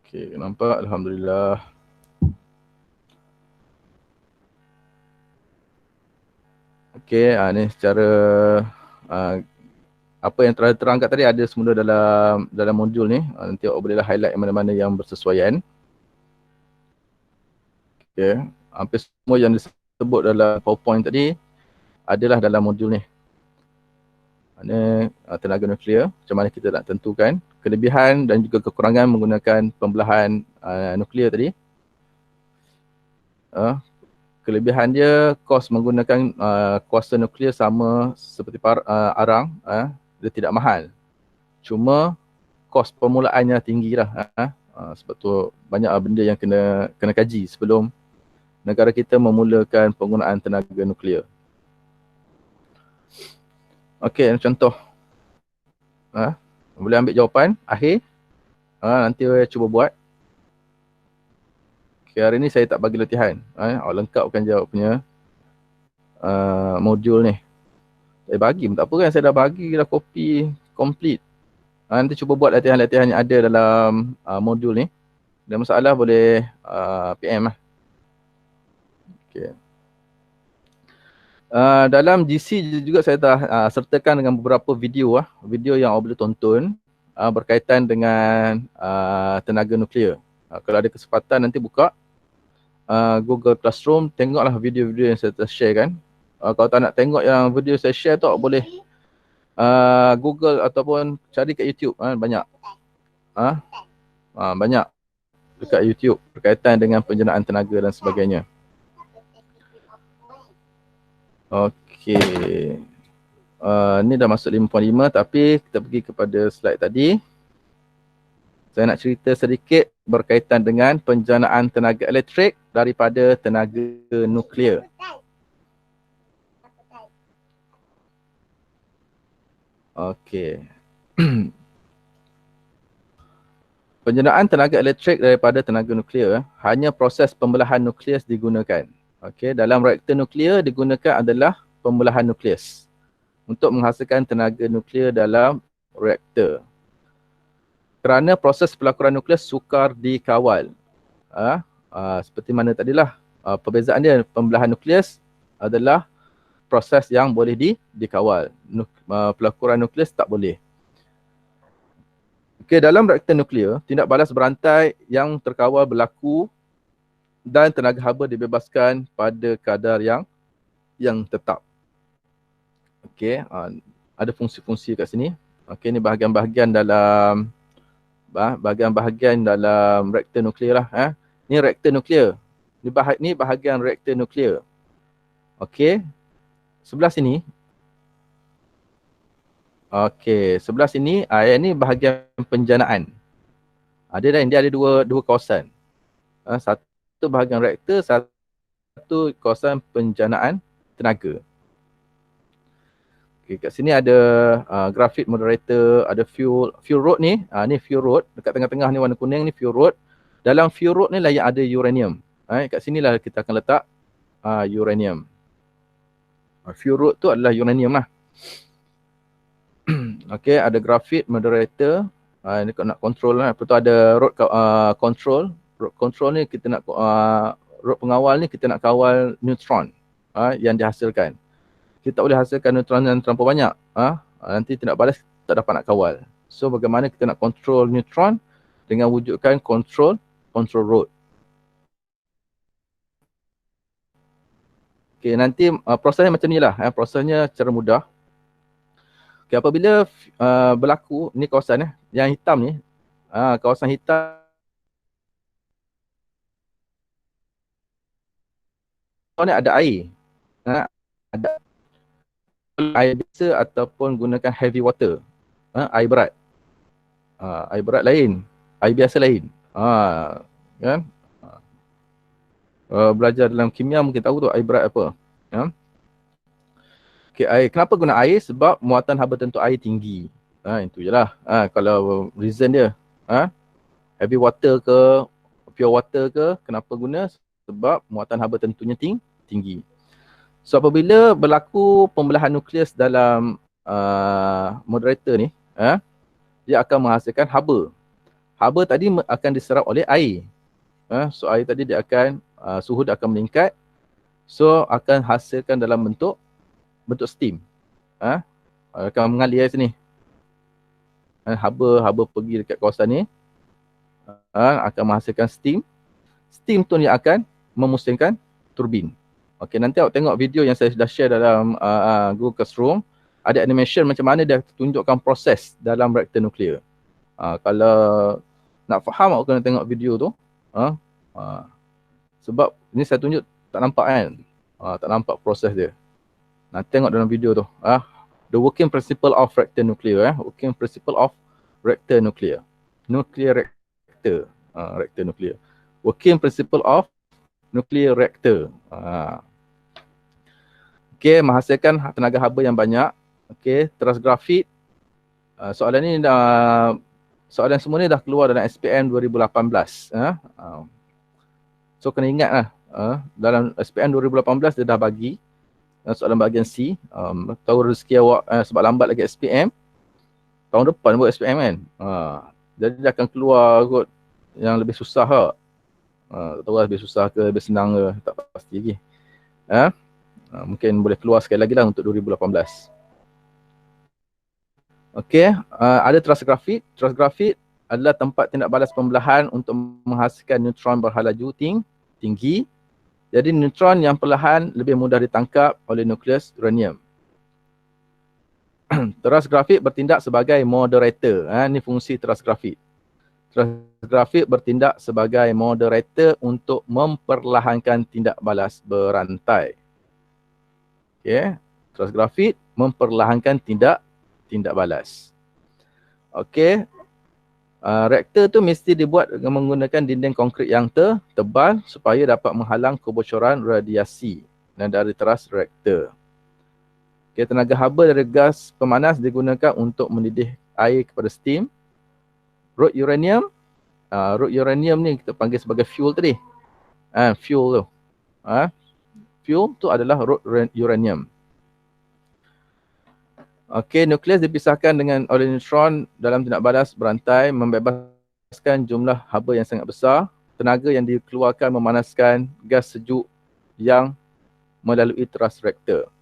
Okey, nampak. Alhamdulillah. Okey, ni secara apa yang telah terangkat tadi ada semula dalam modul ni. Nanti awak bolehlah highlight mana-mana yang bersesuaian. Okey, hampir semua yang disebut dalam PowerPoint tadi adalah dalam modul ni. Mana tenaga nuklear, macam mana kita nak tentukan kelebihan dan juga kekurangan menggunakan pembelahan nuklear tadi. Kelebihan dia, kos menggunakan kuasa nuklear sama seperti arang, dia tidak mahal. Cuma kos permulaannya tinggi lah. Sebab tu banyak benda yang kena kaji sebelum negara kita memulakan penggunaan tenaga nuklear. Okey, contoh. Boleh ambil jawapan akhir. Nanti saya cuba buat. Okay, hari ni saya tak bagi latihan. Awak lengkapkan jawab punya modul ni. Saya bagi pun tak apa kan, saya dah bagi dah copy complete. Nanti cuba buat latihan-latihan yang ada dalam modul ni. Ada masalah boleh PM lah. Okay. Dalam GC juga saya dah sertakan dengan beberapa video video yang awak boleh tonton berkaitan dengan tenaga nuklear. Kalau ada kesempatan nanti buka Google Classroom, tengoklah video-video yang saya share kan. Kalau tak nak tengok yang video saya share tu, awak boleh Google ataupun cari kat YouTube, banyak. Banyak dekat YouTube berkaitan dengan penjenaan tenaga dan sebagainya. Okey. Ni dah masuk 5.5 tapi kita pergi kepada slide tadi. Saya nak cerita sedikit berkaitan dengan penjanaan tenaga elektrik daripada tenaga nuklear. Okey. Penjanaan tenaga elektrik daripada tenaga nuklear, hanya proses pembelahan nukleus digunakan. Okey, dalam reaktor nuklear digunakan adalah pembelahan nukleus untuk menghasilkan tenaga nuklear dalam reaktor. Kerana proses pelakuran nukleus sukar dikawal. Seperti mana tadilah, perbezaan dia, pembelahan nukleus adalah proses yang boleh dikawal. Pelakuran nukleus tak boleh. Okey, dalam reaktor nuklear, tindak balas berantai yang terkawal berlaku dan tenaga haba dibebaskan pada kadar yang tetap. Okey, ada fungsi-fungsi kat sini. Okey, ni bahagian-bahagian dalam reaktor nuklear lah. Ni reaktor nuklear. Ni bahagian reaktor nuklear. Okey. Sebelah sini. Okey, sebelah sini ni bahagian penjanaan. Dia ada dua kawasan. Satu bahagian reaktor, satu kawasan penjanaan tenaga. Okay, kat sini ada grafik moderator, ada fuel rod ni. Ni fuel rod, dekat tengah-tengah ni warna kuning ni fuel rod. Dalam fuel rod ni lah yang ada uranium. Kat sini lah kita akan letak uranium. Fuel rod tu adalah uranium lah. Okay, ada grafik moderator. Ni nak control lah. Lepas tu ada rod control. Rod control ni kita nak rod pengawal ni kita nak kawal neutron yang dihasilkan. Kita tak boleh hasilkan neutron yang terlampau banyak. Nanti tindak balas tak dapat nak kawal. So bagaimana kita nak control neutron dengan wujudkan control rod. Okay, nanti prosesnya macam ni lah. Prosesnya secara mudah. Okay, apabila berlaku, ni kawasan yang hitam ni, kawasan hitam ni ada air. Ada air biasa ataupun gunakan heavy water. Air berat. Air berat lain. Air biasa lain. Kan? Belajar dalam kimia mungkin tahu tu air berat apa. Okay, air. Kenapa guna air? Sebab muatan haba tentu air tinggi. Itu je lah. Kalau reason dia. Heavy water ke, pure water ke, kenapa guna? Sebab muatan haba tentunya tinggi. So apabila berlaku pembelahan nukleus dalam moderator ni, dia akan menghasilkan haba. Haba tadi akan diserap oleh air. So air tadi dia akan, suhu dia akan meningkat. So akan hasilkan dalam bentuk steam. Akan mengalir sini. Haba pergi dekat kawasan ni. Akan menghasilkan steam. Steam tu ni akan memusingkan turbin. Okey, nanti awak tengok video yang saya sudah share dalam Google Classroom. Ada animation macam mana dia tunjukkan proses dalam reaktor nuklear. Kalau nak faham, awak kena tengok video tu. Sebab ni saya tunjuk tak nampak kan. Tak nampak proses dia. Nah, tengok dalam video tu. The working principle of reactor nuclear. Working principle of reactor nuclear. Nuclear reactor. Reactor nuclear. Working principle of nuclear reactor. Okey, menghasilkan tenaga haba yang banyak. Okey, teras grafit. Soalan ni dah, soalan semua ni dah keluar dalam SPM 2018. So kena ingat lah. Dalam SPM 2018 dia dah bagi soalan bahagian C. Tahu rezeki awak sebab lambat lagi SPM. Tahun depan buat SPM kan. Jadi dia akan keluar kot yang lebih susah lah. Tak tahu lah lebih susah ke lebih senang ke, tak pasti lagi. Mungkin boleh keluar sekali lagi lah untuk 2018. Okey, ada teras grafit. Teras grafit adalah tempat tindak balas pembelahan untuk menghasilkan neutron berhalaju tinggi. Jadi neutron yang perlahan lebih mudah ditangkap oleh nukleus uranium. Teras grafit bertindak sebagai moderator. Ini fungsi teras grafit. Teras grafit bertindak sebagai moderator untuk memperlahankan tindak balas berantai. Okey, teras grafit memperlahankan tindak balas. Okey. Reaktor tu mesti dibuat menggunakan dinding konkrit yang tebal supaya dapat menghalang kebocoran radiasi dari teras reaktor. Okey, tenaga haba dari gas pemanas digunakan untuk mendidih air kepada steam. Rod uranium ni kita panggil sebagai fuel tadi. Fuel tu. Fuel tu adalah rod uranium. Okey, nukleus dipisahkan oleh neutron dalam tindak balas berantai, membebaskan jumlah haba yang sangat besar. Tenaga yang dikeluarkan memanaskan gas sejuk yang melalui teras reaktor.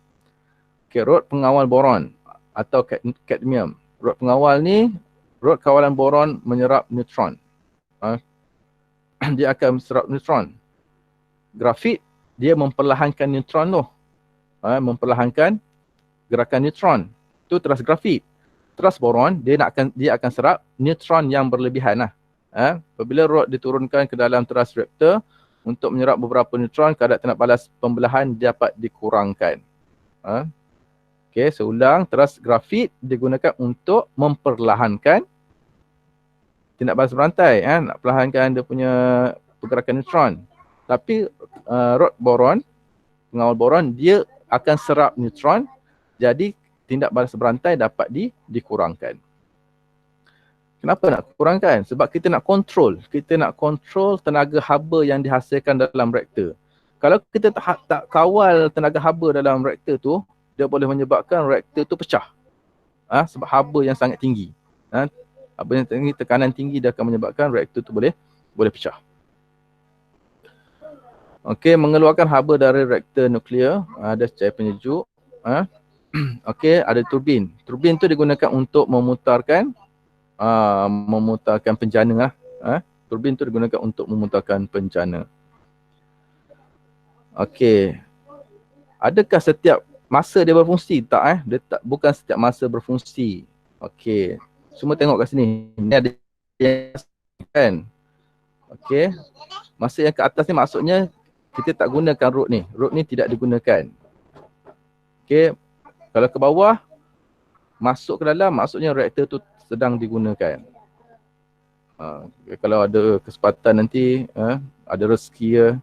Okey, rod pengawal boron atau kadmium. Rod pengawal ni, rod kawalan boron menyerap neutron. Dia akan serap neutron. Grafit, dia memperlahankan neutron tu. Memperlahankan gerakan neutron. Itu teras grafit. Teras boron, dia akan serap neutron yang berlebihan lah. Apabila rod diturunkan ke dalam teras reaktor untuk menyerap beberapa neutron, kadar tindak balas pembelahan dapat dikurangkan. Okey, saya ulang. Teras grafit digunakan untuk memperlahankan tindak balas berantai. Nak perlahankan dia punya pergerakan neutron. Tapi rod boron, pengawal boron, dia akan serap neutron. Jadi tindak balas berantai dapat dikurangkan. Kenapa nak kurangkan? Sebab kita nak kontrol. Kita nak kontrol tenaga haba yang dihasilkan dalam reaktor. Kalau kita tak kawal tenaga haba dalam reaktor tu, dia boleh menyebabkan reaktor tu pecah. Sebab haba yang sangat tinggi. Haba yang tinggi, tekanan tinggi, dia akan menyebabkan reaktor tu boleh pecah. Okey, mengeluarkan haba dari reaktor nuklear, ada cair penyejuk. Okey, ada turbin. Turbin tu digunakan untuk memutarkan penjana lah. Turbin tu digunakan untuk memutarkan penjana. Okey. Adakah setiap masa dia berfungsi? Tak Dia tak, bukan setiap masa berfungsi. Okey. Semua tengok kat sini. Ni ada yang kan. Okey. Masa yang ke atas ni maksudnya kita tak gunakan rod ni. Rod ni tidak digunakan. Okey. Kalau ke bawah, masuk ke dalam, maksudnya reaktor tu sedang digunakan. Kalau ada kesempatan nanti, ada rezeki ya.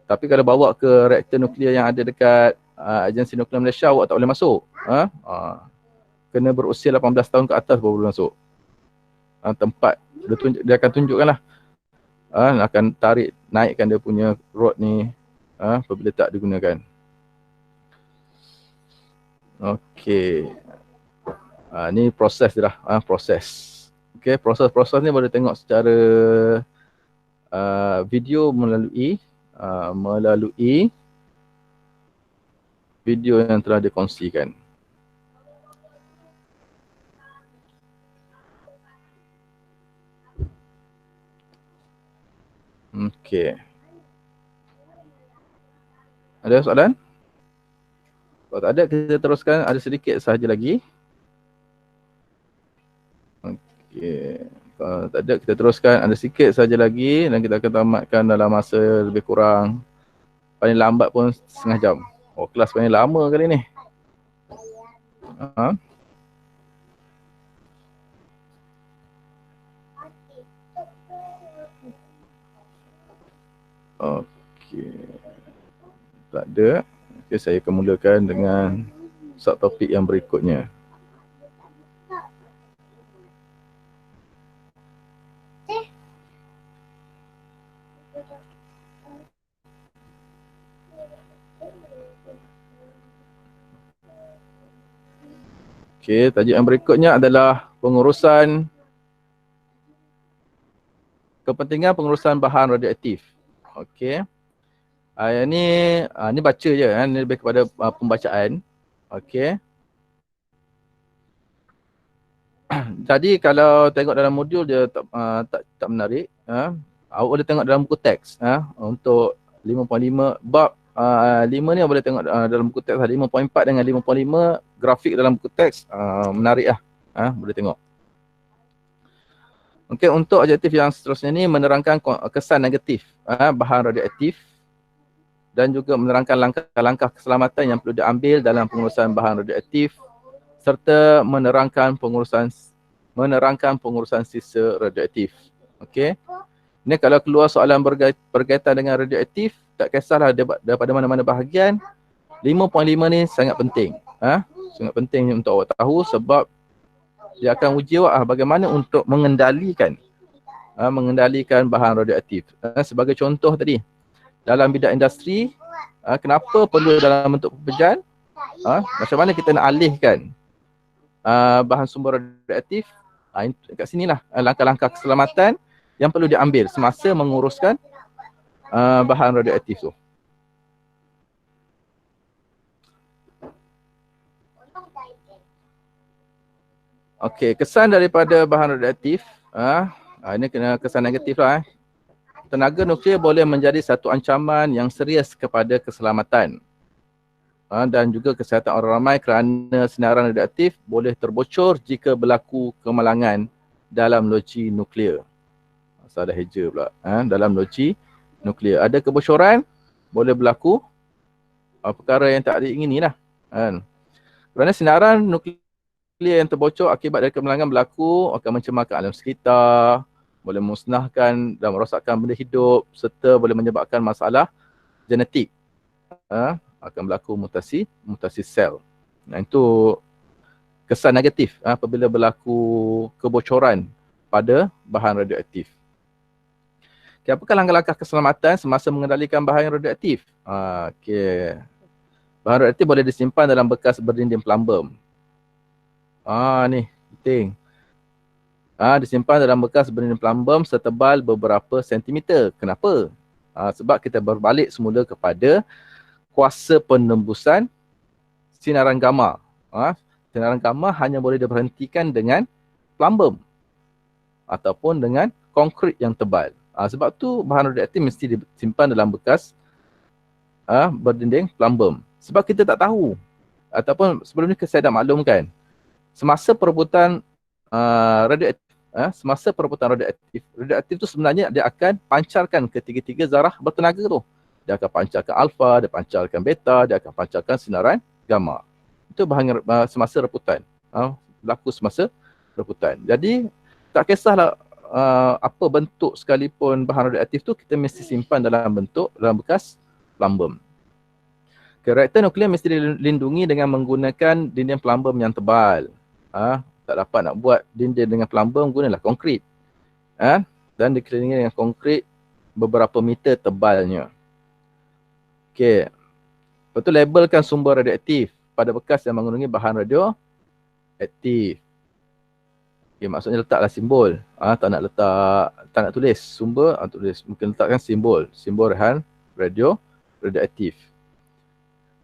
Tapi kalau bawa ke reaktor nuklear yang ada dekat Agensi Nuklear Malaysia, awak tak boleh masuk. Kena berusia 18 tahun ke atas baru boleh masuk. Tempat, dia akan tunjukkan lah. Akan tarik, naikkan dia punya rod ni apabila tak digunakan. Okey. Ni proses dia dah. Proses. Okey, proses-proses ni boleh tengok secara video melalui video yang telah dikongsikan. Okey. Ada soalan? Kalau tak ada, kita teruskan. Ada sedikit sahaja lagi. Okey. Kalau tak ada, kita teruskan. Ada sikit sahaja lagi dan kita akan tamatkan dalam masa lebih kurang paling lambat pun setengah jam. Oh, kelas paling lama kali ni. Ha? Okey. Tak ada. Okay, saya akan mulakan dengan subtopik yang berikutnya. Okey, tajuk yang berikutnya adalah kepentingan pengurusan bahan radioaktif. Okey. Yang ni baca je kan, ni lebih kepada pembacaan. Okey. Jadi kalau tengok dalam modul dia tak menarik, awak boleh tengok dalam buku teks untuk 5.5 bab 5 ni boleh tengok dalam buku teks 5.4 dengan 5.5 grafik dalam buku teks menarik lah. Boleh tengok. Okey, untuk objektif yang seterusnya ni menerangkan kesan negatif bahan radioaktif dan juga menerangkan langkah-langkah keselamatan yang perlu diambil dalam pengurusan bahan radioaktif serta menerangkan pengurusan sisa radioaktif. Okey. Ini kalau keluar soalan berkaitan dengan radioaktif, tak kisahlah daripada mana-mana bahagian, 5.5 ni sangat penting. Sangat penting untuk awak tahu sebab dia akan uji awak bagaimana untuk mengendalikan bahan radioaktif. Sebagai contoh tadi, dalam bidang industri, kenapa perlu dalam bentuk pepejan? Macam mana kita nak alihkan bahan sumber radioaktif? Kat sinilah langkah-langkah keselamatan yang perlu diambil semasa menguruskan bahan radioaktif tu. Okey, kesan daripada bahan radioaktif, ini kena kesan negatif lah. Tenaga nuklear boleh menjadi satu ancaman yang serius kepada keselamatan dan juga kesihatan orang ramai kerana sinaran radioaktif boleh terbocor jika berlaku kemalangan dalam loji nuklear. Asal ada heja pula. Dalam loji nuklear. Ada kebocoran, boleh berlaku perkara yang tak diingini lah. Kerana sinaran nuklear yang terbocor akibat dari kemalangan berlaku akan mencemarkan alam sekitar, boleh memusnahkan dan merosakkan benda hidup serta boleh menyebabkan masalah genetik. Akan berlaku mutasi sel. Itu kesan negatif apabila berlaku kebocoran pada bahan radioaktif. Okay, apakah langkah-langkah keselamatan semasa mengendalikan bahan radioaktif? Bahan radioaktif boleh disimpan dalam bekas berdinding plumbum. Ni penting. Disimpan dalam bekas berdinding plumbum setebal beberapa sentimeter. Kenapa? Sebab kita berbalik semula kepada kuasa penembusan sinaran gamma. Sinaran gamma hanya boleh diberhentikan dengan plumbum ataupun dengan konkrit yang tebal. Sebab tu bahan radioaktif mesti disimpan dalam bekas berdinding plumbum. Sebab kita tak tahu ataupun sebelum ni saya dah maklumkan, semasa perebutan radioaktif tu sebenarnya dia akan pancarkan ketiga-tiga zarah bertenaga tu. Dia akan pancarkan alfa, dia pancarkan beta, dia akan pancarkan sinaran gamma. Itu bahan semasa reputan. Berlaku semasa reputan. Jadi tak kisahlah apa bentuk sekalipun bahan radioaktif tu, kita mesti simpan dalam bekas plumbum. Reaktor nuklear mesti dilindungi dengan menggunakan dinding plumbum yang tebal. Tak dapat nak buat dinding dengan plumbum, gunalah konkrit. Dan dikelilingi dengan konkrit beberapa meter tebalnya. Okey. Lepas tu labelkan sumber radioaktif pada bekas yang mengandungi bahan radioaktif. Okay, maksudnya letaklah simbol. Tak nak letak, tak nak tulis sumber, tulis. Mungkin letakkan simbol. Simbol rehan radioaktif.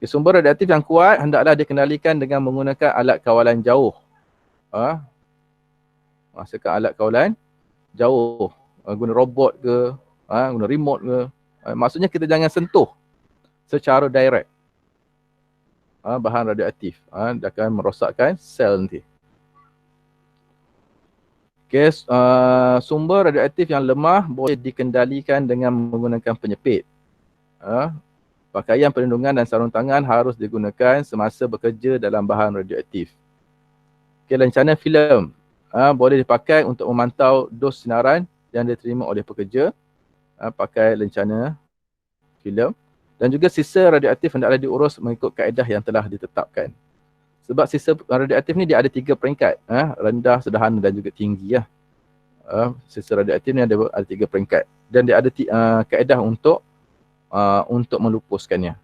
Okay, sumber radioaktif yang kuat hendaklah dikendalikan dengan menggunakan alat kawalan jauh. Maksudkan alat kawalan jauh. Guna robot ke, guna remote ke. Maksudnya kita jangan sentuh secara direct bahan radioaktif. Dia akan merosakkan sel nanti. Okay, sumber radioaktif yang lemah boleh dikendalikan dengan menggunakan penyepit. Pakaian perlindungan dan sarung tangan harus digunakan semasa bekerja dalam bahan radioaktif. Okay, lencana filem boleh dipakai untuk memantau dos sinaran yang diterima oleh pekerja. Pakai lencana filem. Dan juga sisa radioaktif hendaklah diurus mengikut kaedah yang telah ditetapkan. Sebab sisa radioaktif ni dia ada 3 peringkat. Rendah, sederhana dan juga tinggi. Sisa radioaktif ni ada 3 peringkat. Dan dia ada kaedah untuk melupuskannya.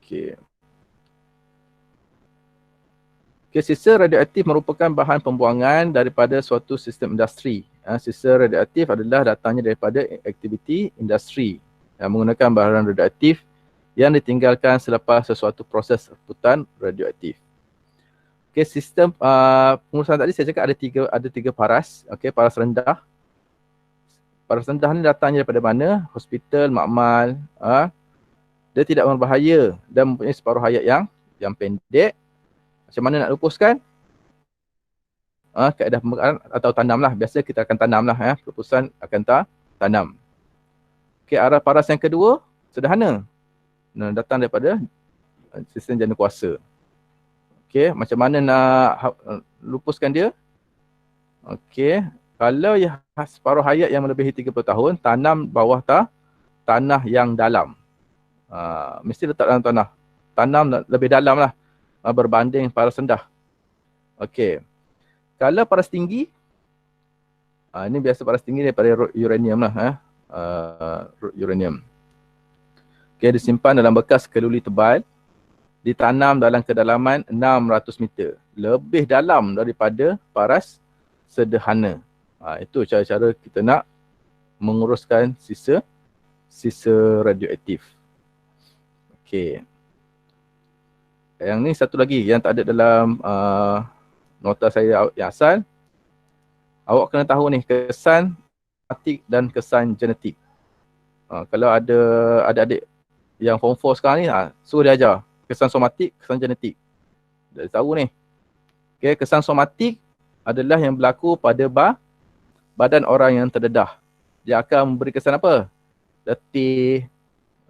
Okey. Sisa radioaktif merupakan bahan pembuangan daripada suatu sistem industri. Sisa radioaktif adalah datangnya daripada aktiviti industri yang menggunakan bahan radioaktif yang ditinggalkan selepas sesuatu proses reputan radioaktif. Okey, sistem pengurusan tadi saya cakap ada tiga paras. Okey, paras rendah. Paras rendah ni datangnya daripada mana? Hospital, makmal. Dia tidak berbahaya dan mempunyai separuh hayat yang pendek. Macam mana nak lupuskan? Kaedah pembakaran atau tanam lah. Biasa kita akan tanam lah. Pelupusan akan tanam. Okey, arah paras yang kedua, sederhana. Datang daripada sistem jana kuasa. Okey, macam mana nak lupuskan dia? Okey, kalau separuh hayat yang melebihi 30 tahun, tanam bawah tanah yang dalam. Mesti letak dalam tanah. Tanam lebih dalam lah. Berbanding paras rendah. Okey. Kalau paras tinggi, ini biasa paras tinggi daripada uranium lah. Uranium. Okey, disimpan dalam bekas keluli tebal, ditanam dalam kedalaman 600 meter. Lebih dalam daripada paras sederhana. Itu cara-cara kita nak menguruskan sisa radioaktif. Okey. Yang ni satu lagi yang tak ada dalam nota saya yang asal. Awak kena tahu ni kesan somatik dan kesan genetik. Kalau ada adik-adik yang form 4 sekarang ni, suruh dia ajar kesan somatik, kesan genetik. Dia tahu ni. Okay, kesan somatik adalah yang berlaku pada badan orang yang terdedah. Dia akan memberi kesan apa? Letih,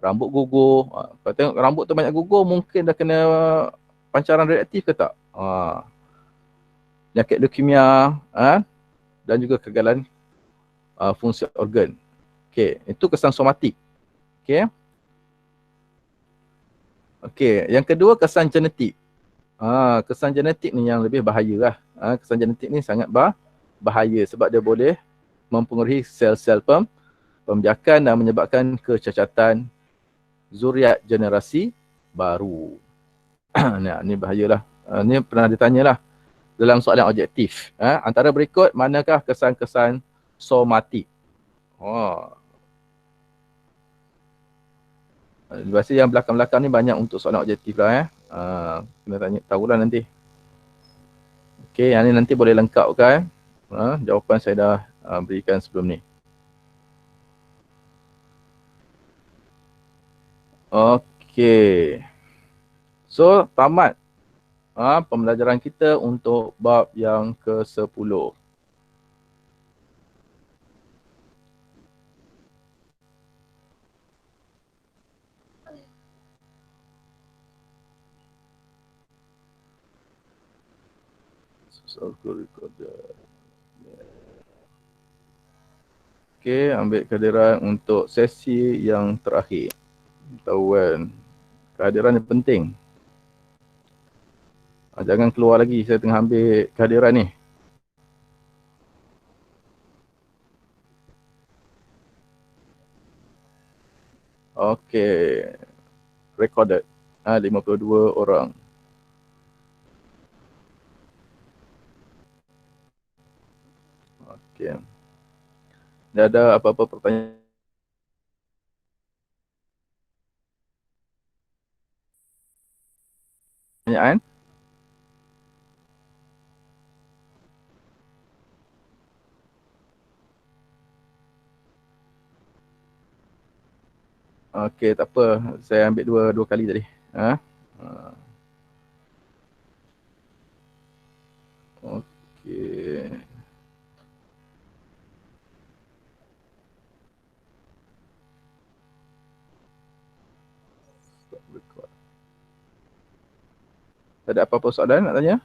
rambut gugur. Kalau tengok rambut tu banyak gugur, mungkin dah kena pancaran radioaktif ke tak? Penyakit leukemia dan juga kegagalan fungsi organ. Okey, itu kesan somatik. Okey. Okey, yang kedua kesan genetik. Kesan genetik ni yang lebih bahaya lah. Kesan genetik ni sangat bahaya sebab dia boleh mempengaruhi sel-sel pembiakan dan menyebabkan kecacatan zuriat generasi baru. Nah, ni bahayalah. Ni pernah ditanya lah dalam soalan objektif. Antara berikut manakah kesan-kesan somatik? Biasa yang belakang-belakang ni banyak untuk soalan objektif lah. Kena tanya, tahulah nanti. Okey, yang ni nanti boleh lengkapkan. Jawapan saya dah berikan sebelum ni. Okey. So, tamat pembelajaran kita untuk bab yang ke-10. Okey, ambil kehadiran untuk sesi yang terakhir. Tahu kan, kehadiran ni penting. Jangan keluar lagi, saya tengah ambil kehadiran ni. Okey, recorded 52 orang. Dah ada apa-apa pertanyaan? Okey, tak apa. Saya ambil dua kali tadi. Ha? Ha. Okey. Stop record. Tak ada apa-apa soalan nak tanya?